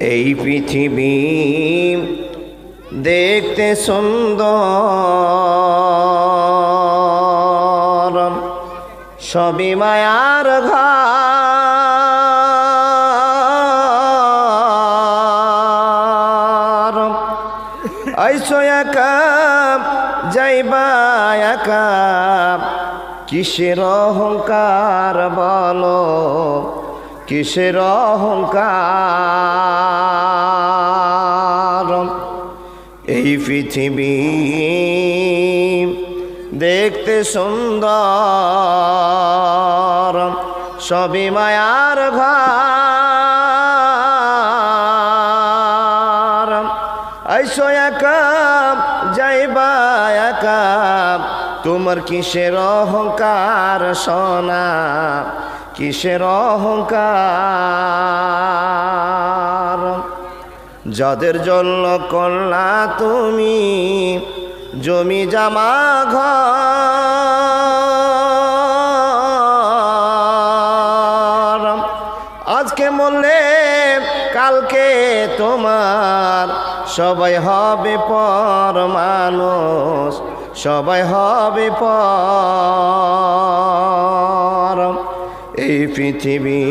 এই পৃথিবী দেখতে সুন্দর, সবই মায়ার ঘর। আইসো একা যাইবা একা, কিসের অহংকার বলো, কিসের অহংকার। এই পৃথিবী দেখতে সুন্দর, সবই মায়ার ঘর। আইসো একা যাইবা একা, তোমার কিসের অহংকার সোনা, কিসের অহংকার। যাদের জন্য করলা তুমি জমি জামা ঘর, আজকে মরলে কালকে তোমার সবাই হবে পর মানুষ, সবাই হবে পর। এই পৃথিবী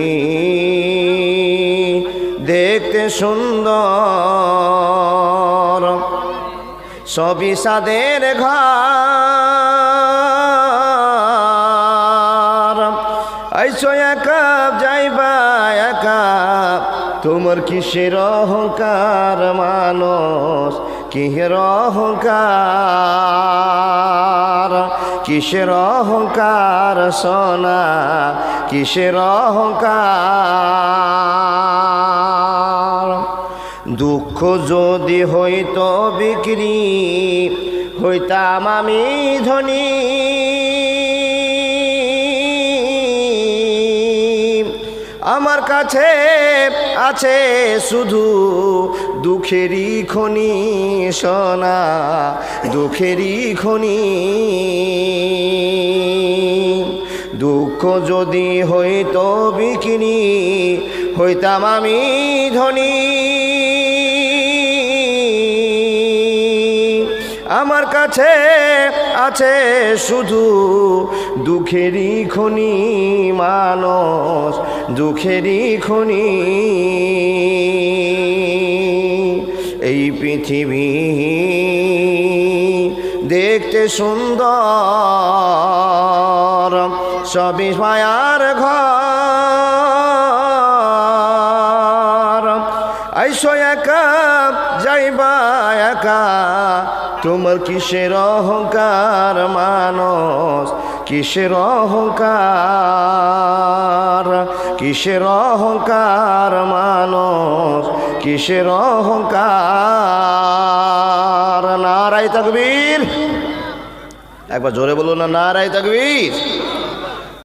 দেখতে সুন্দর, সবই সাদের ঘর। আইসো একা যাইবা একা, তোমার কিসের অহংকার মানুষ, কিসের অহংকার, কিসের অহংকার সোনা, কিসের অহংকার। দুঃখ যদি হইতো বিক্রি, হইতাম আমি ধনী। আমার কাছে আছে শুধু দুঃখেরই খনি সোনা, দুঃখেরই খনি। দুঃখ যদি হইতো বিক্রি, হইতাম আমি ধনী। আমার কাছে আছে শুধু দুঃখেরই খনি মানুষ, দুঃখেরই খনি। এই পৃথিবী দেখতে সুন্দর, সবই মায়ার ঘর। আইসো একা যাইবা একা, তোমার কিসের অহংকার মানুষ, কিসের অহংকার, কিসের অহংকার মানুষ, কিসের অহংকার। নারায়ে তাকবীর, একবার জোরে বলুন না, নারায়ে তাকবীর।